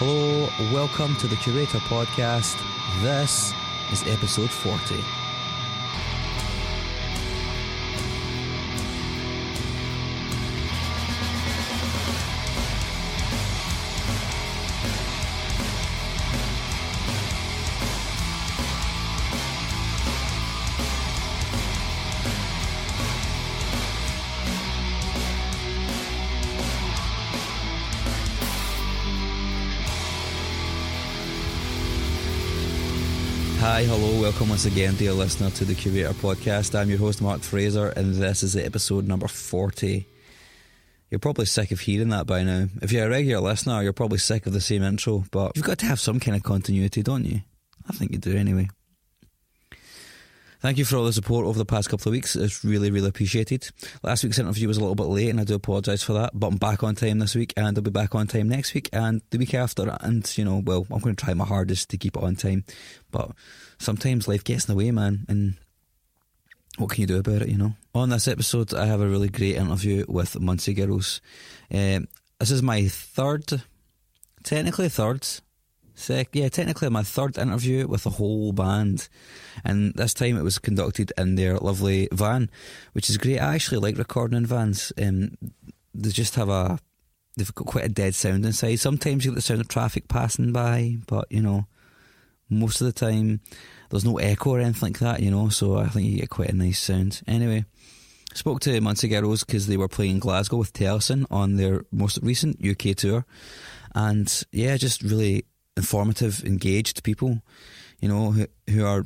Hello, welcome to the Curator Podcast. This is episode 40. Hi, hello, welcome once again, dear listener, to the Curator Podcast. I'm your host, Mark Fraser, and this is episode number 40. You're probably sick of hearing that by now. If you're a regular listener, you're probably sick of the same intro, but you've got to have some kind of continuity, don't you? I think you do anyway. Thank you for all the support over the past couple of weeks. It's really, really appreciated. Last week's interview was a little bit late, and I do apologise for that, but I'm back on time this week, and I'll be back on time next week and the week after. And, you know, well, I'm going to try my hardest to keep it on time, but sometimes life gets in the way, man, and what can you do about it, you know? On this episode, I have a really great interview with Muncie girls. This is my technically my third interview with the whole band, and this time it was conducted in their lovely van, which is great. I actually like recording in vans. They just have they've got quite a dead sound inside. Sometimes you get the sound of traffic passing by, but you know, most of the time there's no echo or anything like that, you know, so I think you get quite a nice sound. Anyway, I spoke to Muncie girls because they were playing Glasgow with Tellison on their most recent UK tour, and yeah, just really informative, engaged people, you know, who are,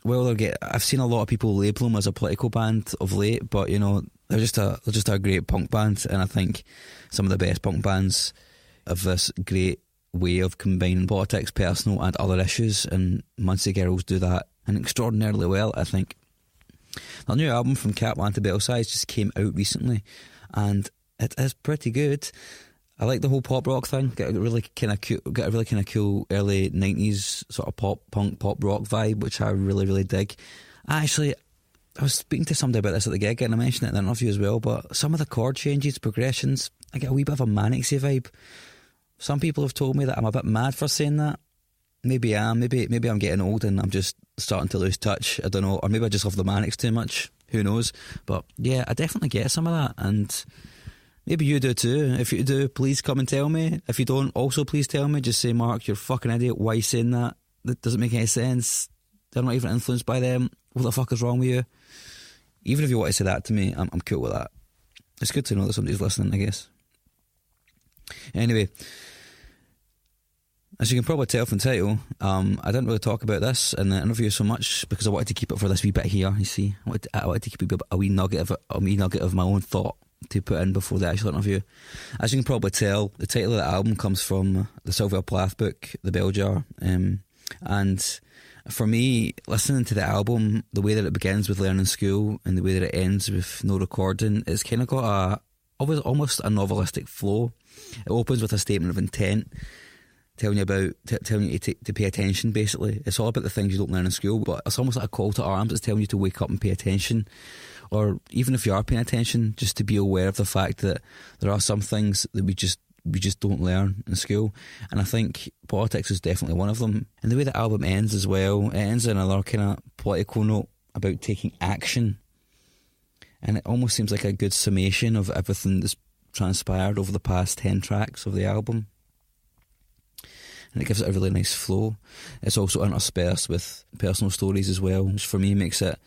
well, I've seen a lot of people label them as a political band of late, but you know, they're just a great punk band, and I think some of the best punk bands have this great way of combining politics, personal and other issues, and Muncie girls do that and extraordinarily well, I think. Their new album From Caplan to Belsize just came out recently, and it is pretty good. I like the whole pop rock thing. Got a really kind of cool early 90s sort of pop rock vibe, which I really, really dig. I was speaking to somebody about this at the gig, and I mentioned it in the interview as well, but some of the chord changes, progressions, I get a wee bit of a Manicsy vibe. Some people have told me that I'm a bit mad for saying that. Maybe I am. Maybe I'm getting old and I'm just starting to lose touch. I don't know. Or maybe I just love the Manics too much. Who knows? But yeah, I definitely get some of that, and maybe you do too. If you do, please come and tell me. If you don't, also please tell me. Just say, Mark, you're a fucking idiot. Why are you saying that? That doesn't make any sense. They're not even influenced by them. What the fuck is wrong with you? Even if you want to say that to me, I'm cool with that. It's good to know that somebody's listening, I guess. Anyway, as you can probably tell from the title, I didn't really talk about this in the interview so much because I wanted to keep it for this wee bit here, you see. I wanted to keep a wee nugget of my own thought to put in before the actual interview. As you can probably tell, the title of the album comes from the Sylvia Plath book, The Bell Jar, and for me, listening to the album, the way that it begins with learning school and the way that it ends with no recording, it's kind of got almost a novelistic flow. It opens with a statement of intent, telling you to pay attention, basically. It's all about the things you don't learn in school, but it's almost like a call to arms. It's telling you to wake up and pay attention. Or even if you are paying attention, just to be aware of the fact that there are some things that we just don't learn in school. And I think politics is definitely one of them. And the way the album ends as well, it ends on another kind of political note about taking action. And it almost seems like a good summation of everything that's transpired over the past 10 tracks of the album. And it gives it a really nice flow. It's also interspersed with personal stories as well, which for me makes it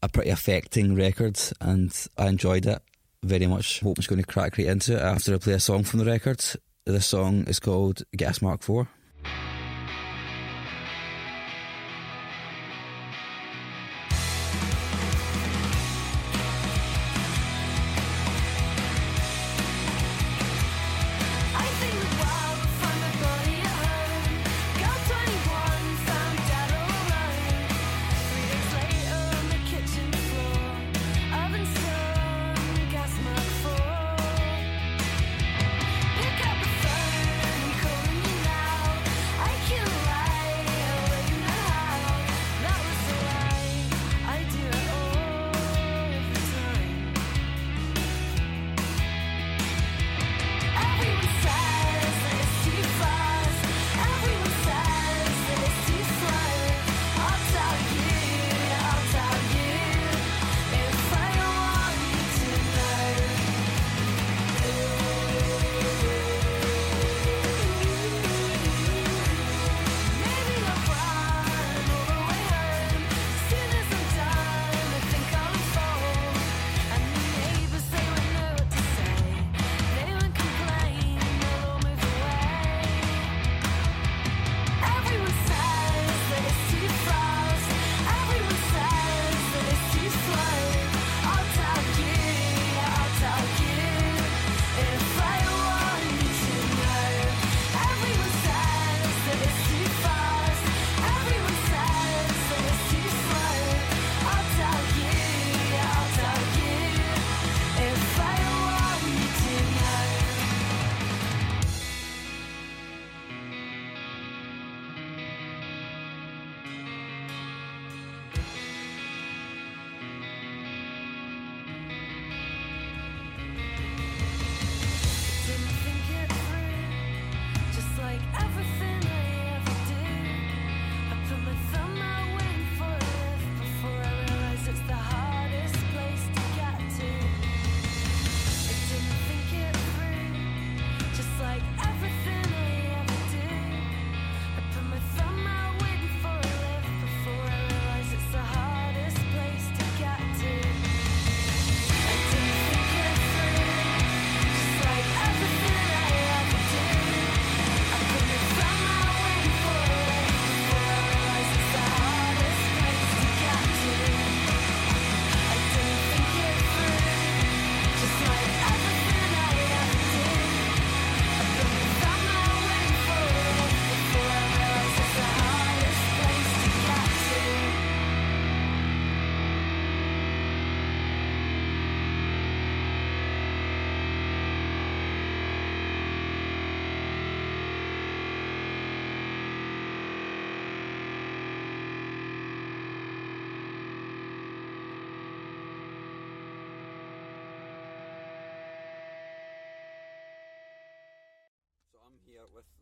a pretty affecting record, and I enjoyed it very much. Hope I'm just going to crack right into it after I play a song from the record. This song is called Gas Mark IV. Pick up the phone and call me now.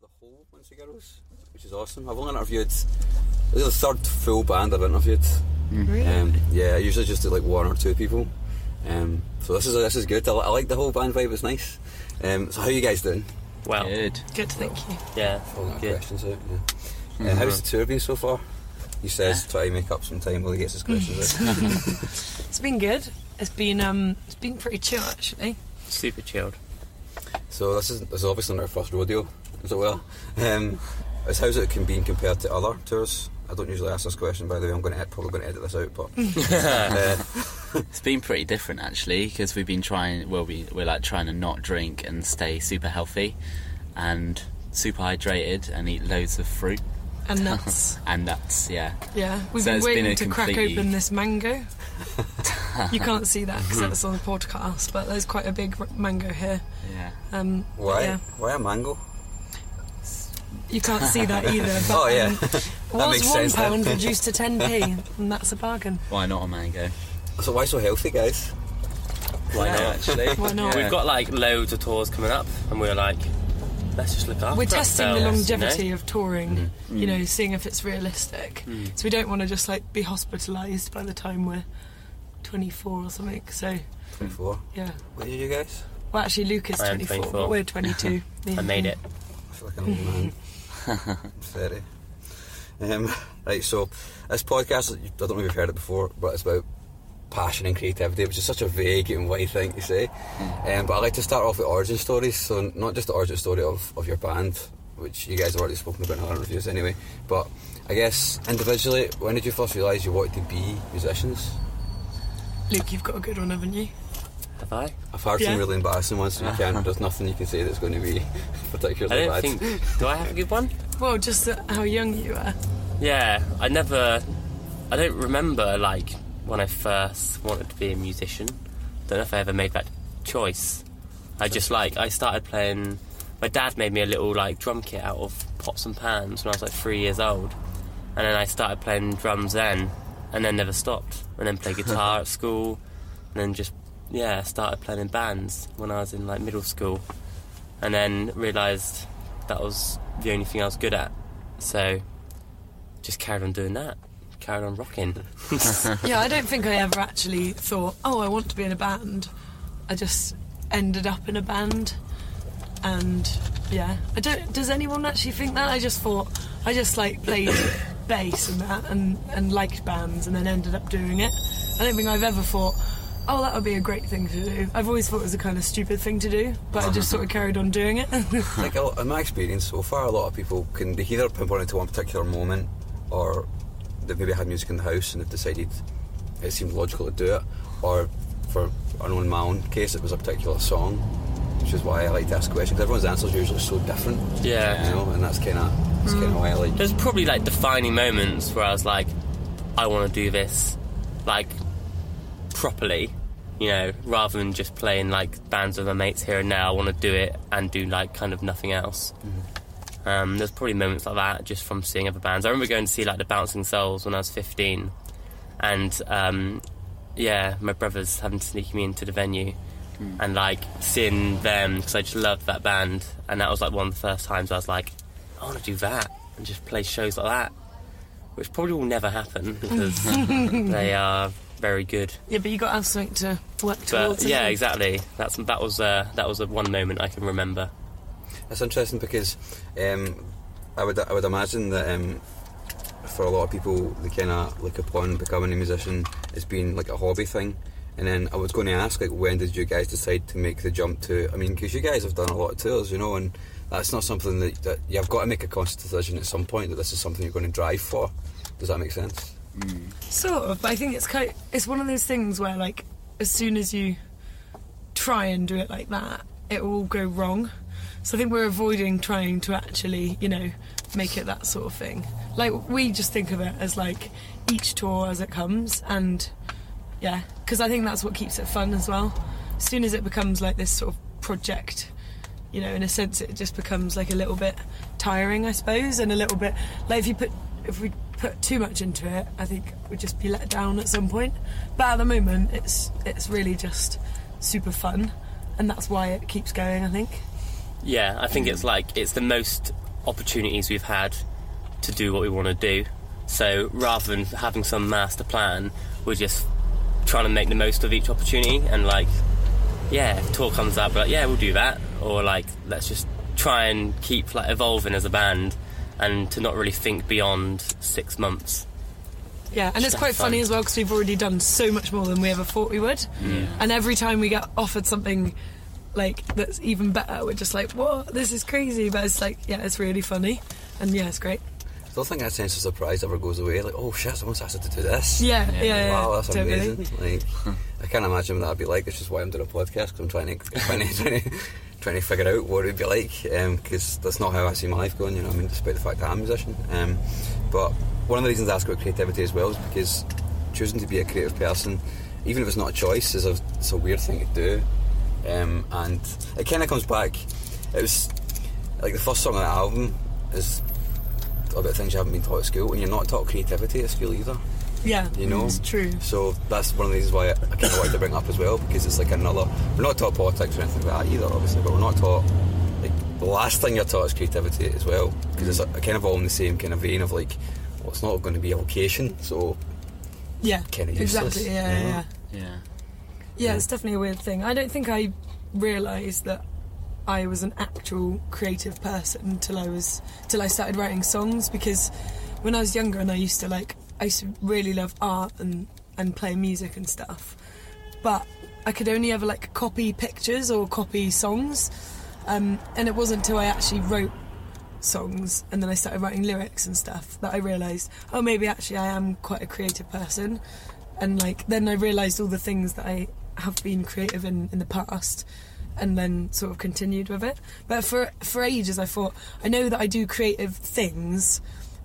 with the whole Muncie Girls, which is awesome. I've only interviewed, this is the third full band I've interviewed. Really? Yeah, I usually just do like one or two people. So this is good. I like the whole band vibe. It's nice. So how are you guys doing? Well, Good, thank you. Yeah, good. Questions out. Yeah. How's the tour been so far? He says try to make up some time while he gets his questions out. It's been good. It's been pretty chill actually. super chilled. So this is obviously not our first rodeo, as it were. How's it been compared to other tours? I don't usually ask this question, by the way. I'm probably going to edit this out, but It's been pretty different actually, because we've been trying. Well, we're like trying to not drink and stay super healthy, and super hydrated, and eat loads of fruit And nuts. and nuts. Yeah. Yeah, we've So been it's been waiting a to crack completely- open this mango. You can't see that because it's on the podcast, but there's quite a big mango here. Yeah. why? Yeah. Why a mango? You can't see that either. But, Oh yeah, that was makes sense. £1 then. reduced to 10p, and that's a bargain. Why not a mango? So why so healthy, guys? Why not, actually? Why not? We've got like loads of tours coming up, and we're like, let's just look after We're testing the ourselves, longevity you know? of touring, you know, seeing if it's realistic. So we don't want to just like be hospitalised by the time we're 24 or something. So 24. yeah. What are you guys? Well, actually, Luke is I am 24, 24. but we're 22. Yeah. I made it. I feel like an old man. I'm 30. Right, so this podcast, I don't know if you've heard it before, but it's about passion and creativity, which is such a vague and wide thing to say. But I'd like to start off with origin stories, so not just the origin story of your band, which you guys have already spoken about in other reviews anyway, but I guess individually, when did you first realise you wanted to be musicians? Luke, you've got a good one, haven't you? Have I? I've heard Yeah. some really embarrassing ones, so there's nothing you can say that's going to be I particularly don't bad. think. Do I have a good one? Well, just how young you were. Yeah, I don't remember like when I first wanted to be a musician. Don't know if I ever made that choice. I started playing. My dad made me a little like drum kit out of pots and pans when I was like 3 years old, and then I started playing drums then, and then never stopped. And then played guitar at school, and then just started playing in bands when I was in like middle school, and then realised that was the only thing I was good at. So just carried on doing that, carried on rocking. Yeah, I don't think I ever actually thought, oh, I want to be in a band. I just ended up in a band, and yeah, does anyone actually think that? I just like played bass and that, and liked bands, and then ended up doing it. I don't think I've ever thought, oh, that would be a great thing to do. I've always thought it was a kind of stupid thing to do, but I just sort of carried on doing it. Like in my experience so far, a lot of people can either pinpoint it to one particular moment, or they've maybe had music in the house and they've decided it seemed logical to do it, or for in my own case it was a particular song, which is why I like to ask questions. Everyone's answers are usually so different, Yeah. you know, and that's kind of why I like. There's probably like defining moments where I was like, I want to do this, like properly, you know, rather than just playing like bands with my mates here and now. I want to do it and do like kind of nothing else. There's probably moments like that just from seeing other bands. I remember going to see like the Bouncing Souls when I was 15, and my brothers having to sneak me into the venue and like seeing them, because I just loved that band, and that was like one of the first times I was like, I want to do that and just play shows like that, which probably will never happen because they are very good. Yeah, but you got to have something to work towards. But yeah, exactly. That was the one moment I can remember. That's interesting because I would imagine that for a lot of people they kind of look upon becoming a musician as being like a hobby thing. And then I was going to ask, like, when did you guys decide to make the jump to? I mean, because you guys have done a lot of tours, you know, and that's not something that you've got to make a conscious decision at some point that this is something you're going to drive for. Does that make sense? Sort of, but I think it's one of those things where, like, as soon as you try and do it like that, it will go wrong. So I think we're avoiding trying to actually, you know, make it that sort of thing. Like, we just think of it as, like, each tour as it comes, and, yeah, because I think that's what keeps it fun as well. As soon as it becomes, like, this sort of project, you know, in a sense it just becomes, like, a little bit tiring, I suppose, and a little bit, like, if we put too much into it, I think we'd just be let down at some point. But at the moment, it's really just super fun, and that's why it keeps going, I think. Yeah, I think it's the most opportunities we've had to do what we want to do. So rather than having some master plan, we're just trying to make the most of each opportunity. And if tour comes up, we're like, yeah, we'll do that. Or let's just try and keep evolving as a band, and to not really think beyond 6 months. Yeah, and it's quite funny as well, because we've already done so much more than we ever thought we would. Yeah. And every time we get offered something that's even better, we're just like, what? This is crazy. But it's it's really funny. And it's great. I don't think that sense of surprise ever goes away. Oh shit, someone's asked us to do this. Yeah. Wow, that's totally amazing. I can't imagine what that'd be like. It's just why I'm doing a podcast, because I'm trying to figure out what it'd be like, because that's not how I see my life going, you know what I mean, despite the fact that I'm a musician. But one of the reasons I ask about creativity as well is because choosing to be a creative person, even if it's not a choice, it's a weird thing to do. And it kind of comes back, it was the first song on the album is about things you haven't been taught at school, and you're not taught creativity at school either. Yeah, you know, it's true. So that's one of the reasons why I kind of wanted to bring it up as well, because it's we're not taught politics or anything like that either, obviously, but we're not taught, the last thing you're taught is creativity as well, because it's kind of all in the same kind of vein of it's not going to be a vocation, so kind of useless. Exactly. Yeah, it's definitely a weird thing. I don't think I realised that I was an actual creative person till I started writing songs, because when I was younger and I used to really love art and play music and stuff, but I could only ever copy pictures or copy songs, and it wasn't until I actually wrote songs and then I started writing lyrics and stuff that I realised, oh, maybe actually I am quite a creative person. And then I realised all the things that I have been creative in the past, and then sort of continued with it. But for ages I thought, I know that I do creative things,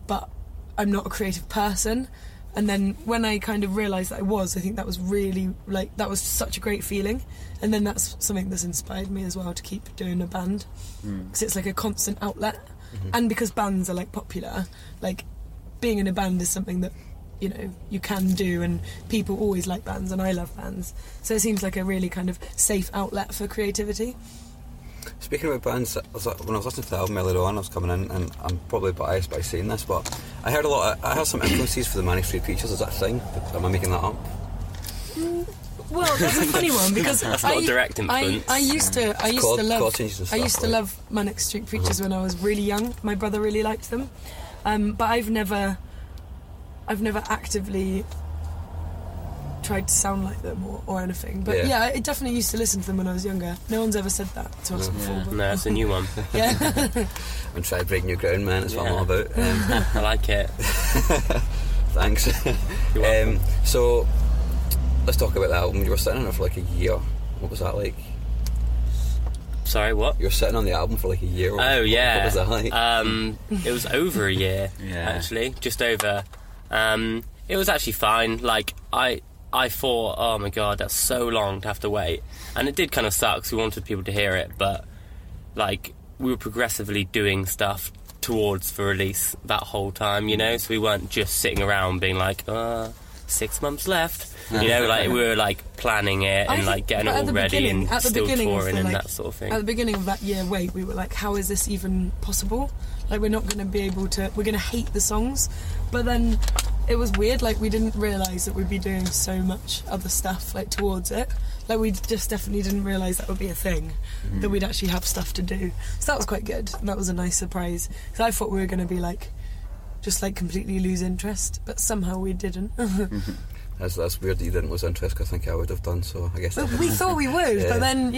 but I'm not a creative person. And then when I kind of realised that I think that was really that was such a great feeling. And then that's something that's inspired me as well to keep doing a band, because it's a constant outlet. And because bands are popular, being in a band is something that you can do, and people always like bands, and I love bands, so it seems like a really kind of safe outlet for creativity. Speaking about bands, when I was listening to the album earlier on, I was coming in, and I'm probably biased by saying this, but I heard some influences for the Manic Street Preachers. Is that a thing? Am I making that up? Well, that's a funny one, because that's not a direct influence. I used to love Manic Street Preachers when I was really young. My brother really liked them, but I've never actively tried to sound like them or anything. But yeah, I definitely used to listen to them when I was younger. No one's ever said that to us before. But no, it's a new one. Yeah. I'm trying to break new ground, man. That's what I'm all about. I like it. Thanks. You're welcome. So let's talk about the album. You were sitting on it for a year. What was that like? Sorry, what? You were sitting on the album for a year. Oh, yeah. What was that like? It was over a year, actually. Just over. It was actually fine. I thought, oh my god, that's so long to have to wait. And it did kind of suck, because we wanted people to hear it, but we were progressively doing stuff towards the release that whole time, so we weren't just sitting around being 6 months left, we were planning it and getting it all ready and still touring and that sort of thing. At the beginning of that year wait, we were like, how is this even possible? We're not going to be able to, we're going to hate the songs. But then it was weird, we didn't realise that we'd be doing so much other stuff towards it. We just definitely didn't realise that would be a thing, that we'd actually have stuff to do. So that was quite good, and that was a nice surprise, because I thought we were going to be just completely lose interest, but somehow we didn't. That's weird that you didn't lose interest, because I think I would have done, so I guess... We thought we would, but then,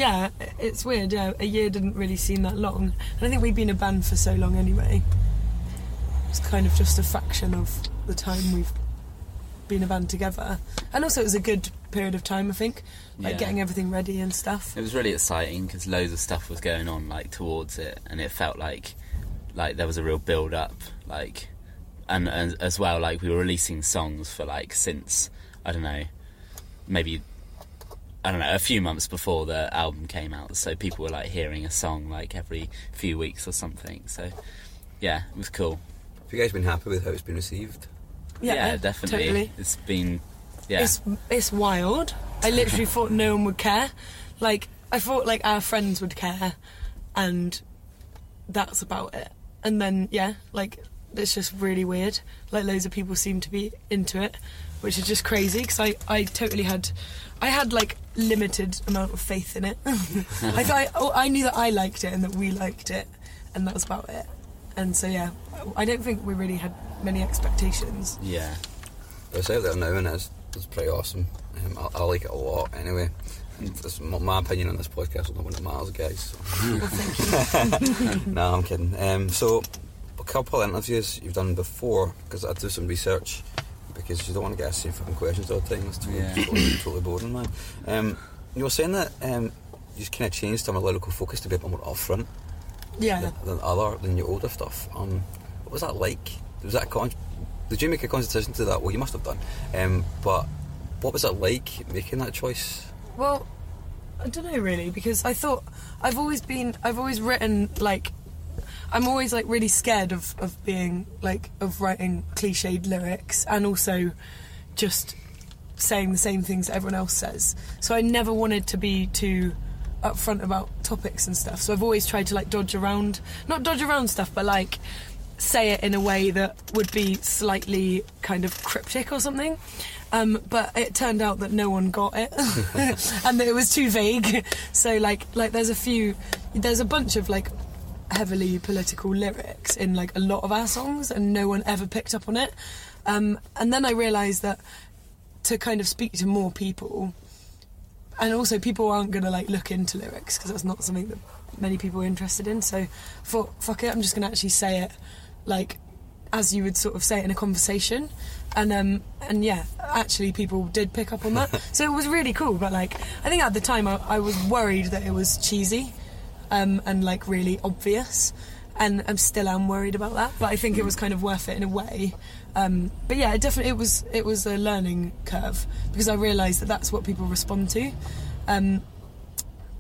it's weird, a year didn't really seem that long. And I think we've been a band for so long anyway. It's kind of just a fraction of the time we've been a band together. And also it was a good period of time, I think, getting everything ready and stuff. It was really exciting, because loads of stuff was going on, towards it, and it felt like there was a real build-up, and as well, we were releasing songs for, since... I don't know, maybe, a few months before the album came out, so people were hearing a song every few weeks or something, so yeah, it was cool. Have you guys been happy with how it's been received? Yeah, definitely. Totally. It's been, It's wild. I literally thought no one would care. I thought our friends would care, and that's about it. And then, yeah, like, it's just really weird. Like, loads of people seem to be into it, which is just crazy, because I totally had... I had, like, limited amount of faith in it. I knew that I liked it and that we liked it, and that was about it. And so, yeah, I don't think we really had many expectations. Yeah. It's out there now, and it's pretty awesome. I like it a lot, anyway. This, my opinion on this podcast is not one that matters, guys. So. No, I'm kidding. So, a couple of interviews you've done before, because I do some research, because you don't want to get asked the same fucking questions all the time. It's totally boring, man. You were saying that you kind of changed some of the lyrical focus to be a bit more upfront. Yeah. Than your older stuff. What was that like? Was that did you make a conscious decision to that? Well, you must have done. But what was it like making that choice? Well, I don't know really, because I thought I've always written, like, I'm always, like, really scared of being, like, of writing cliched lyrics and also just saying the same things that everyone else says. So I never wanted to be too upfront about topics and stuff. So I've always tried to, like, not dodge around stuff, but, like, say it in a way that would be slightly kind of cryptic or something. But it turned out that no one got it and that it was too vague. So like there's a bunch of, like, heavily political lyrics in, like, a lot of our songs, and no one ever picked up on it. And then I realised that to kind of speak to more people, and also people aren't going to, like, look into lyrics because that's not something that many people are interested in. So I thought, fuck it, I'm just going to actually say it, like, as you would sort of say it in a conversation. And yeah, actually people did pick up on that. So it was really cool, but, like, I think at the time I was worried that it was cheesy and, like, really obvious, and I still am worried about that, but I think it was kind of worth it in a way. But yeah, it was a learning curve, because I realised that that's what people respond to.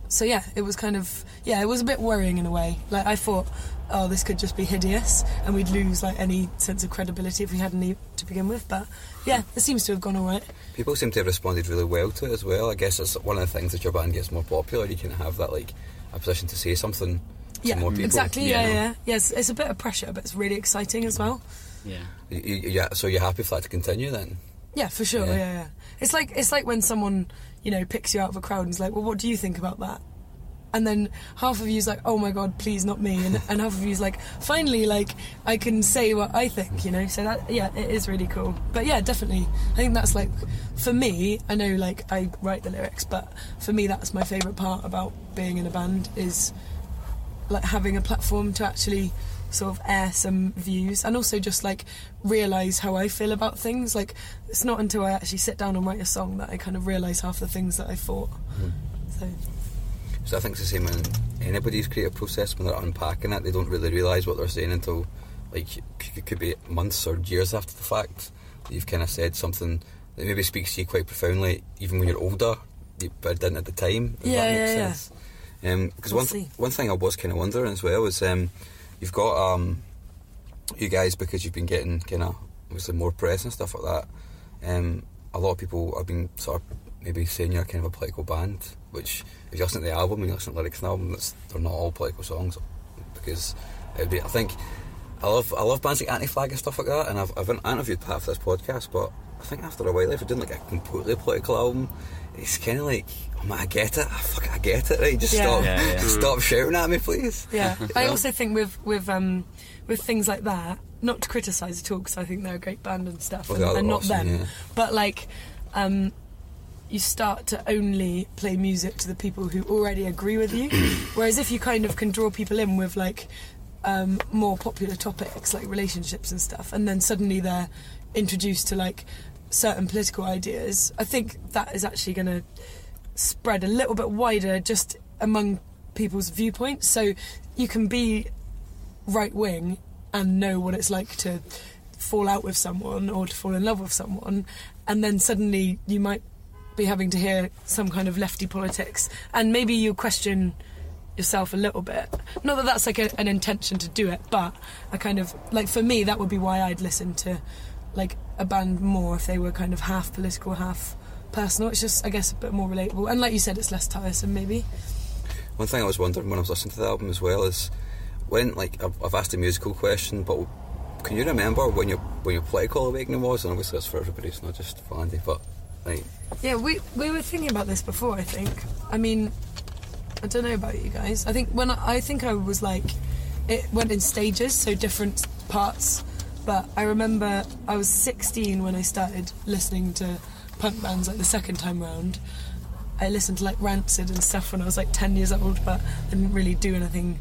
So yeah, it was kind of, it was a bit worrying in a way. Like, I thought, oh, this could just be hideous and we'd lose, like, any sense of credibility if we had any to begin with. But yeah, it seems to have gone all right. People seem to have responded really well to it as well. I guess it's one of the things that your band gets more popular. You can have that, like, a position to say something to more people. Exactly. Yeah. Yes, it's a bit of pressure, but it's really exciting as well. Yeah. So you're happy for that to continue then? Yeah, for sure. Yeah. It's like when someone, you know, picks you out of a crowd and is like, well, what do you think about that? And then half of you's like, oh my god, please not me, and half of you's like, finally, like, I can say what I think, you know. So that, yeah, it is really cool. But yeah, definitely, I think that's, like, for me, I know, like, I write the lyrics, but for me that's my favourite part about being in a band, is, like, having a platform to actually sort of air some views, and also just, like, realise how I feel about things. Like, it's not until I actually sit down and write a song that I kind of realise half the things that I thought. So I think it's the same in anybody's creative process. When they're unpacking it, they don't really realise what they're saying until, like, it could be months or years after the fact that you've kind of said something that maybe speaks to you quite profoundly, even when you're older, but it didn't at the time. If that makes sense. Because one thing I was kind of wondering as well is, you've got you guys, because you've been getting kind of obviously more press and stuff like that. A lot of people have been sort of maybe saying you're kind of a political band, which, if you listen to the album and you listen to the lyrics in the album, they're not all political songs, because I think I love bands like Anti-Flag and stuff like that, and I've interviewed Pat for this podcast, but I think after a while, if we're doing, like, a completely political album, it's kind of like, oh man, I get it, I get it, right? Just stop shouting at me, please. Yeah, I also think with things like that, not to criticise at all, because I think they're a great band and stuff, and not awesome, them, but, like, you start to only play music to the people who already agree with you. Whereas if you kind of can draw people in with, like, more popular topics like relationships and stuff, and then suddenly they're introduced to, like, certain political ideas, I think that is actually going to spread a little bit wider just among people's viewpoints. So you can be right wing and know what it's like to fall out with someone or to fall in love with someone, and then suddenly you might be having to hear some kind of lefty politics, and maybe you question yourself a little bit. Not that that's, like, an intention to do it, but I kind of, like, for me that would be why I'd listen to, like, a band more if they were kind of half political, half personal. It's just, I guess, a bit more relatable, and like you said, it's less tiresome maybe. One thing I was wondering when I was listening to the album as well is, when, like, I've asked a musical question, but can you remember when your political awakening was? And obviously that's for everybody, it's not just for Andy, but like... Yeah, we were thinking about this before, I think. I mean, I don't know about you guys. I think I was like, it went in stages, so different parts. But I remember I was 16 when I started listening to punk bands, like the second time round. I listened to like Rancid and stuff when I was like 10 years old, but I didn't really do anything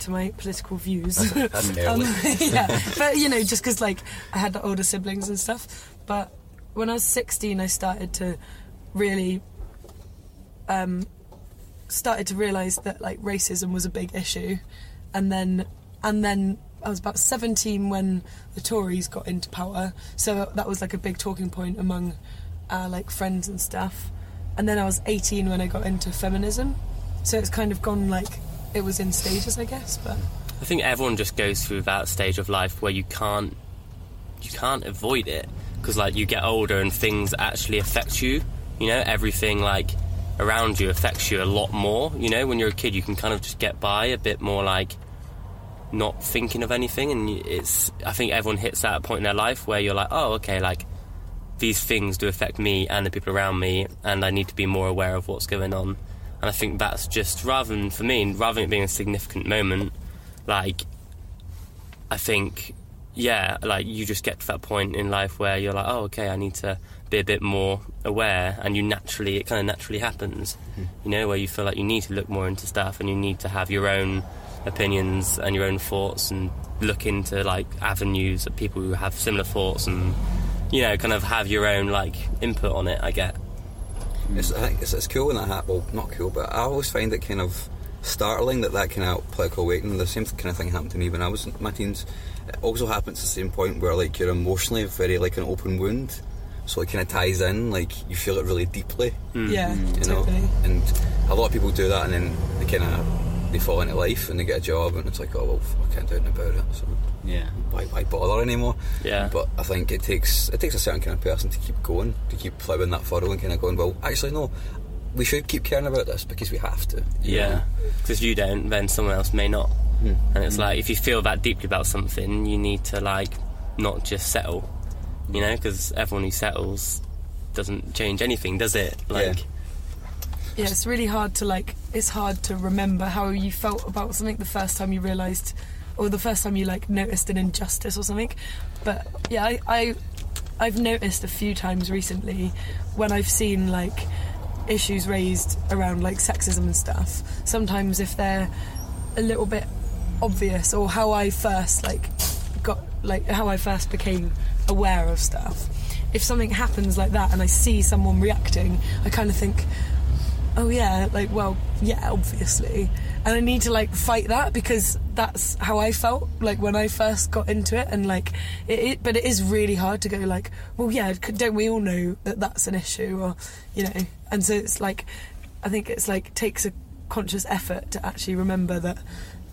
to my political views. That's early. Yeah, but you know, just because like I had the older siblings and stuff. But when I was 16, I started to really realise that like racism was a big issue, and then I was about 17 when the Tories got into power, so that was like a big talking point among like friends and stuff. And then I was 18 when I got into feminism, so it's kind of gone like it was in stages, I guess. But I think everyone just goes through that stage of life where you can't avoid it, because like you get older and things actually affect you. You know, everything like around you affects you a lot more. You know, when you're a kid, you can kind of just get by a bit more, like not thinking of anything, and I think everyone hits that point in their life where you're like, oh, okay, like these things do affect me and the people around me, and I need to be more aware of what's going on. And I think that's just, rather than it being a significant moment, like I think, yeah, like you just get to that point in life where you're like, oh, okay, I need to be a bit more aware, and it kind of naturally happens, you know, where you feel like you need to look more into stuff and you need to have your own opinions and your own thoughts and look into like avenues of people who have similar thoughts, and you know, kind of have your own like input on it, I get. I think it's cool when that happens. Well, not cool, but I always find it kind of startling that kind of political awakening, the same kind of thing happened to me when I was in my teens. It also happens at the same point where like you're emotionally very like an open wound, so it kind of ties in, like you feel it really deeply. Yeah, you totally. know, and a lot of people do that, and then they fall into life and they get a job, and it's like, oh well, I can't do anything about it, so yeah, why bother anymore? Yeah. But I think it takes a certain kind of person to keep going, to keep ploughing that furrow and kind of going, well, actually no, we should keep caring about this because we have to. Yeah, because if you don't, then someone else may not. And it's like, if you feel that deeply about something, you need to like not just settle, you know, because everyone who settles doesn't change anything, does it? Like, yeah, it's really hard to like. It's hard to remember how you felt about something the first time you realised, or the first time you like noticed an injustice or something. But yeah, I've noticed a few times recently when I've seen like issues raised around like sexism and stuff. Sometimes if they're a little bit obvious, or how I first became aware of stuff. If something happens like that and I see someone reacting, I kind of think, oh yeah, like, well, yeah, obviously. And I need to like fight that, because that's how I felt like when I first got into it. And like but it is really hard to go like, well, yeah, don't we all know that that's an issue, or you know. And so it's like, I think it's like takes a conscious effort to actually remember that,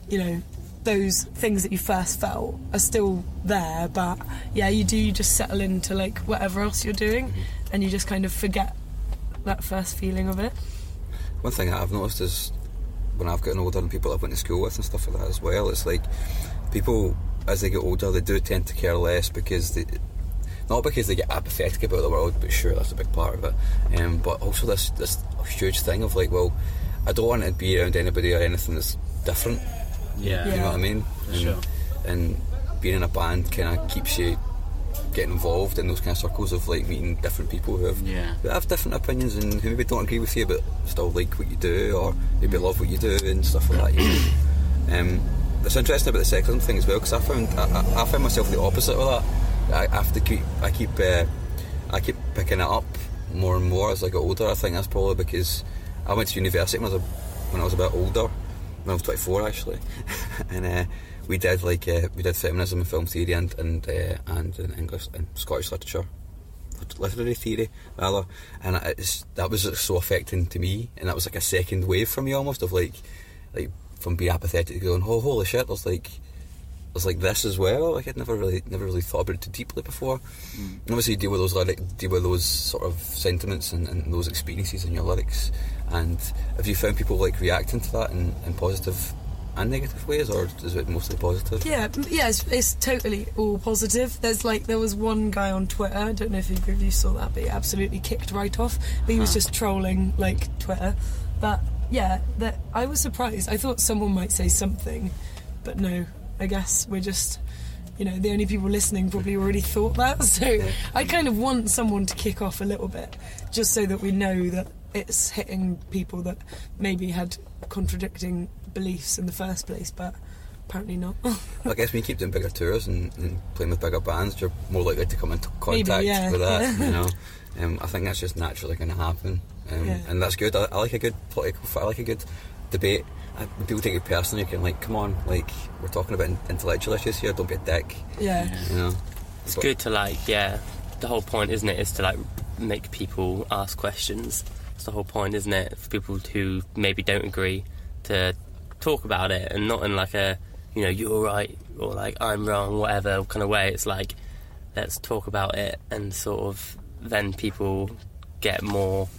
you know, those things that you first felt are still there, but yeah, you just settle into like whatever else you're doing, and you just kind of forget that first feeling of it. One thing I've noticed is when I've gotten older and people I've went to school with and stuff like that as well, it's like people, as they get older, they do tend to care less, not because they get apathetic about the world, but sure, that's a big part of it, but also this huge thing of like, well, I don't want to be around anybody or anything that's different. Yeah. You know what I mean? Sure. And being in a band kind of keeps you getting involved in those kind of circles of like meeting different people who have different opinions and who maybe don't agree with you but still like what you do, or maybe love what you do and stuff like that. You know? It's interesting about the sexism thing as well, because I found myself the opposite of that. I keep picking it up more and more as I get older. I think that's probably because I went to university when I was a bit older. When I was 24 actually, and we did feminism and film theory and English and Scottish literary theory rather, and that was so affecting to me, and that was like a second wave for me almost of like from being apathetic to going, oh holy shit, there's like this as well. Like I'd never really thought about it too deeply before. And obviously you deal with those sort of sentiments and those experiences in your lyrics. And have you found people like reacting to that in positive and negative ways, or is it mostly positive? Yeah, it's totally all positive. There was one guy on Twitter, I don't know if either of you saw that, but he absolutely kicked right off. But he was just trolling, like, Twitter. But, yeah, I was surprised. I thought someone might say something, but no, I guess we're just, you know, the only people listening probably already thought that. So I kind of want someone to kick off a little bit, just so that we know that it's hitting people that maybe had contradicting beliefs in the first place, but apparently not. I guess when you keep doing bigger tours and playing with bigger bands, you're more likely to come into contact Maybe, with that, you know. I think that's just naturally going to happen, and that's good. I like a good I like a good debate. When people take it personally, you can, like, come on, like, we're talking about intellectual issues here, don't be a dick. Yeah. You know? It's good to, like, the whole point, isn't it, is to, like, make people ask questions. It's the whole point, isn't it, for people who maybe don't agree to talk about it, and not in, like, a, you know, you're right, or, like, I'm wrong, whatever kind of way. It's like, let's talk about it, and sort of then people get more,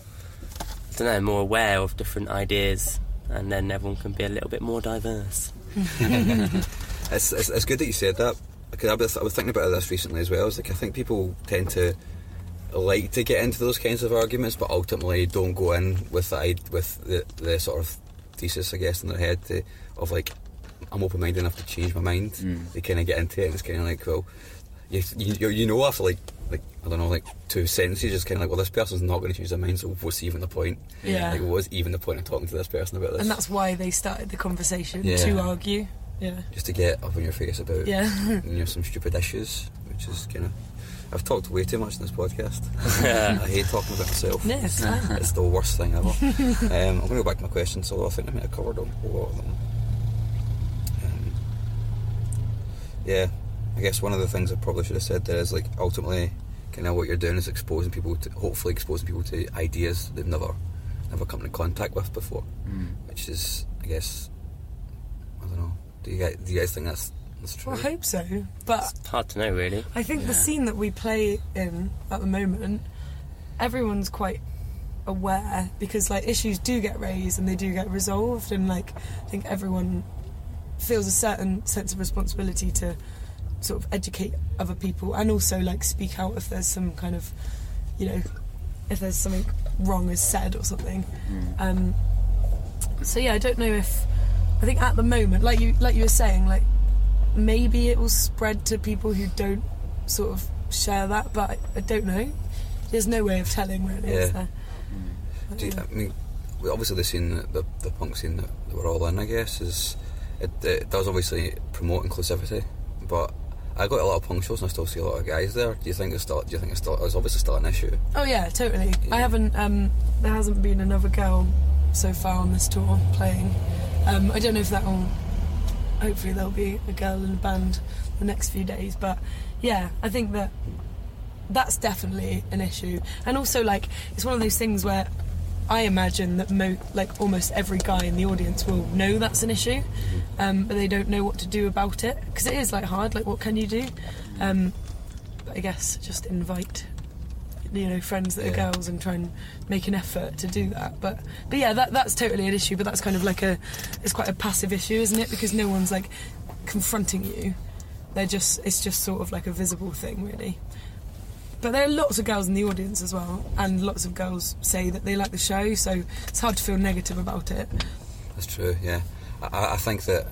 I don't know, more aware of different ideas, and then everyone can be a little bit more diverse. It's good that you said that, because I was thinking about this recently as well. It's like, I think people tend to like to get into those kinds of arguments, but ultimately don't go in with the sort of thesis, I guess, in their head of like, I'm open-minded enough to change my mind. They kind of get into it, and it's kind of like, well, you know, after like I don't know, like 2 sentences, just kind of like, well, this person's not going to change their mind, so what's even the point? Yeah. Like, what's even the point of talking to this person about this? And that's why they started the conversation, to argue. Yeah. Just to get up in your face about you know, some stupid issues, which is kind of... I've talked way too much in this podcast. I hate talking about myself. No, it's fine. It's the worst thing ever. I'm going to go back to my questions, although I think I might have covered a lot of them. Yeah, I guess one of the things I probably should have said there is, like, ultimately, kind of what you're doing is hopefully exposing people to ideas they've never come into contact with before, which is, I guess, I don't know. Do you guys think that's true? Well, I hope so, but It's hard to know, really. I think the scene that we play in at the moment, everyone's quite aware, because, like, issues do get raised and they do get resolved, and, like, I think everyone feels a certain sense of responsibility to sort of educate other people, and also, like, speak out if there's some kind of, you know, if there's something wrong is said or something. So yeah, I don't know if, I think at the moment, like you were saying, like, maybe it will spread to people who don't sort of share that, but I don't know. There's no way of telling, really, is there? I mean, obviously the scene, the punk scene that we're all in, I guess, is it does obviously promote inclusivity, but I go to a lot of punk shows and I still see a lot of guys there. Do you think it's obviously still an issue? Oh yeah, totally. Yeah. I haven't. There hasn't been another girl so far on this tour playing. I don't know if that will. Hopefully there'll be a girl in the band the next few days, but yeah, I think that's definitely an issue. And also, like, it's one of those things where I imagine that like almost every guy in the audience will know that's an issue, but they don't know what to do about it, because it is, like, hard. Like, what can you do? But I guess just invite, you know, friends that are girls and try and make an effort to do that. But yeah, that's totally an issue. But that's kind of like it's quite a passive issue, isn't it? Because no one's, like, confronting you. It's just sort of like a visible thing, really. But there are lots of girls in the audience as well, and lots of girls say that they like the show, so it's hard to feel negative about it. That's true, yeah. I think that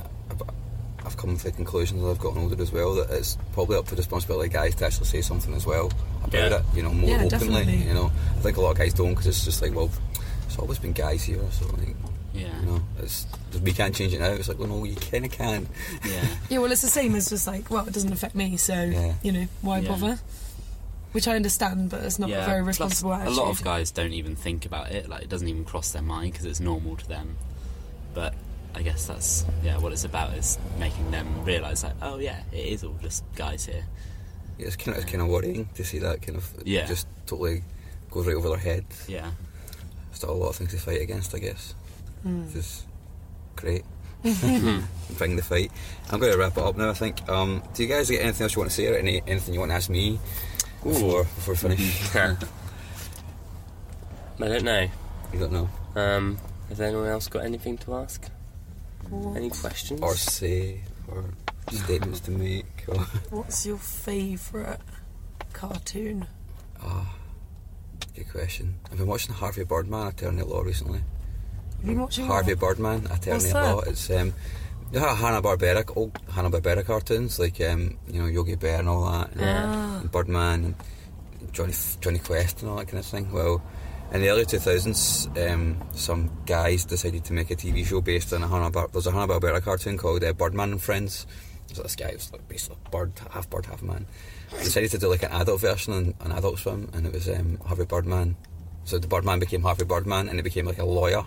I've come to the conclusion as I've gotten older as well, that it's probably up to the responsibility of guys to actually say something as well about it, you know, more openly. Definitely. You know, I think a lot of guys don't, because it's just like, well, it's always been guys here, so, like, you know, we can't change it now. It's like, well, no, you kind of can. Yeah, well, it's the same as just like, well, it doesn't affect me, so, you know, why bother? Which I understand, but it's not a very responsible attitude. A lot of guys don't even think about it, like, it doesn't even cross their mind because it's normal to them. But I guess that's what it's about, is making them realise, like, oh yeah, it is all just guys here. Yeah, it's kind of worrying to see that kind of just totally goes right over their head. Yeah. Still a lot of things to fight against, I guess. Which is great. Bring the fight. I'm going to wrap it up now, I think. Do you guys get anything else you want to say, or anything you want to ask me before we finish? I don't know. You don't know? Has anyone else got anything to ask? Any questions? or say, or statements to make? Or What's your favourite cartoon? good question. I've been watching Harvey Birdman, Attorney at Law recently. Have you been watching Harvey that? Birdman, Attorney What's at that? Law. It's you know Hanna-Barbera, old Hanna-Barbera cartoons like Yogi Bear and all that, and Birdman and Johnny Quest and all that kind of thing. Well, in the early 2000s, some guys decided to make a TV show based on there's a Hanna-Barbera cartoon called Birdman and Friends. So this guy was like basically half bird, half man. They decided to do like an adult version on Adult Swim, and it was Harvey Birdman. So the Birdman became Harvey Birdman, and he became like a lawyer,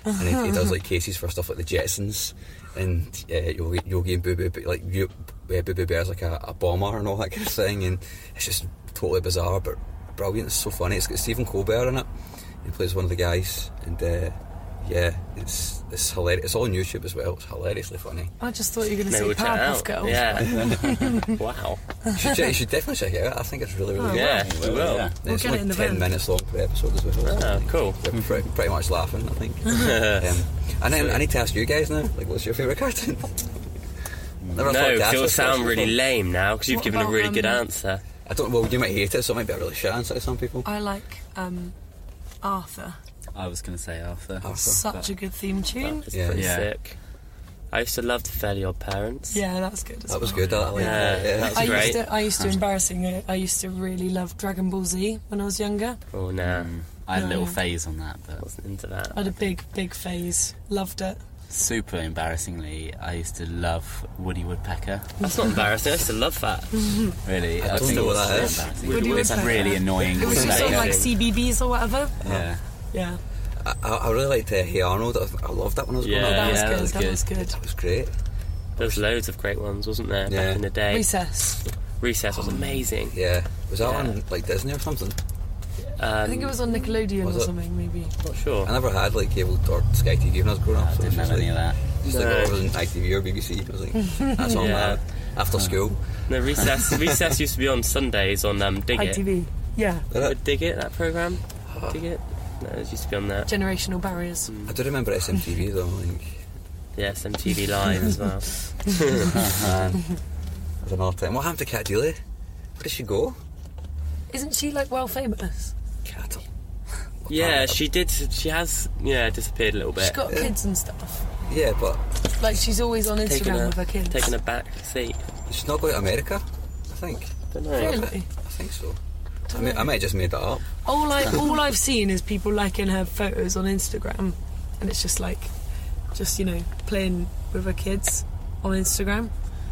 and he does like cases for stuff like the Jetsons, and Yogi and Boo Boo, like Boo Boo Bear's like a bomber and all that kind of thing, and it's just totally bizarre but brilliant. It's so funny. It's got Stephen Colbert in it. He plays one of the guys, and it's hilarious. It's all on YouTube as well. It's hilariously funny. I just thought you were going to Maybe say we'll check it Powerpuff out. Girls. Yeah. Wow. You should definitely check it out. I think it's really, really good. Yeah, we will. Yeah. We'll It's get it in like the 10 van. minutes long per episode as well. Oh, cool. We're pretty much laughing, I think. And then I need to ask you guys now, like, what's your favourite cartoon? Never No, thought to because ask it'll this sound question really before. lame now because you've What given a about, really good answer. I don't. Well, you might hate it, so it might be a really shit answer to some people. I like Arthur. I was going to say Arthur. Such a good theme tune. It's Yeah. pretty Yeah. sick. I used to love the Fairly Odd Parents. Yeah, that's good as That was well. good. I like Yeah, that. Yeah. that's I great. used to embarrassing it. I used to really love Dragon Ball Z when I was younger. Oh, no. I had a little No. phase on that, I but wasn't into that. I had a big phase. Loved it. super embarrassingly, I used to love Woody Woodpecker. That's not embarrassing. I used to love that. Really, I don't know what that is. Woody It's Woodpecker. really annoying. It was just on like CBBS or whatever. Yeah. Yeah. I really liked Hey Arnold. I loved that when I was growing Yeah. up. That was that good. was That good. was good. That was great. There was loads of great ones, wasn't there, Yeah. back in the day? Recess. Recess was amazing. Yeah. Was that Yeah. on like Disney or something? I think it was on Nickelodeon Was or it? something, maybe. Not sure. I never had like cable or Sky TV when I was growing up. I So it didn't was have any of that. just like No. whatever was on ITV or BBC. I was like, that's on Yeah. that after school. No, Recess used to be on Sundays on Dig It. ITV. Yeah. Dig It, that programme? Dig It? No, it used to be on that. Generational barriers. I do remember SMTV though. Like, Yes, MTV Live as well. man, I don't know. What happened to Cat Dealey? Where did she go? Isn't she like well famous? Cat. Yeah, she did. She has, disappeared a little bit. She's got kids and stuff. Yeah, but Like she's always on Instagram with her kids. Taking a back seat. she's not going to America. I think. Don't know. Really? I think so. I might have just made that up. All I've seen is people liking her photos on Instagram, and it's just playing with her kids on Instagram.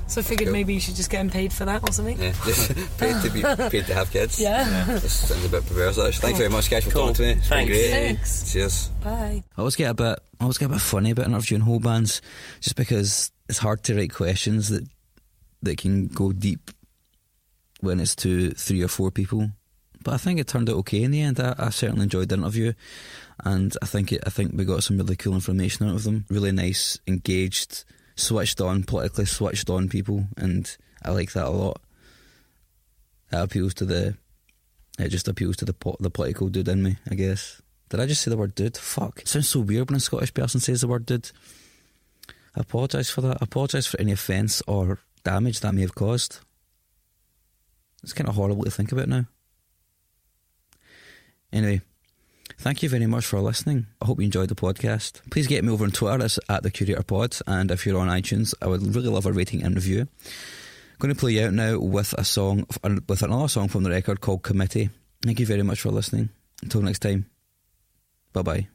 So I figured Cool. maybe she's just getting paid for that or something. Yeah, just paid to have kids. Yeah. This sounds a bit perverse. Actually. Thanks very much, guys, for Cool. talking to me. It's been Thanks. great. Thanks. Cheers. Bye. I always get a bit funny about interviewing whole bands, just because it's hard to write questions that can go deep when it's to 3 or 4 people. But I think it turned out okay in the end. I certainly enjoyed the interview, and I think we got some really cool information out of them. Really nice, engaged, politically switched on people, and I like that a lot. It just appeals to the political dude in me, I guess. Did I just say the word dude? Fuck. It sounds so weird when a Scottish person says the word dude. I apologise for that. I apologise for any offence or damage that may have caused. It's kind of horrible to think about now. Anyway, thank you very much for listening. I hope you enjoyed the podcast. Please get me over on Twitter. It's at the Curator Pod. And if you're on iTunes, I would really love a rating and review. I'm going to play you out now with another song from the record called Committee. Thank you very much for listening. Until next time. Bye-bye.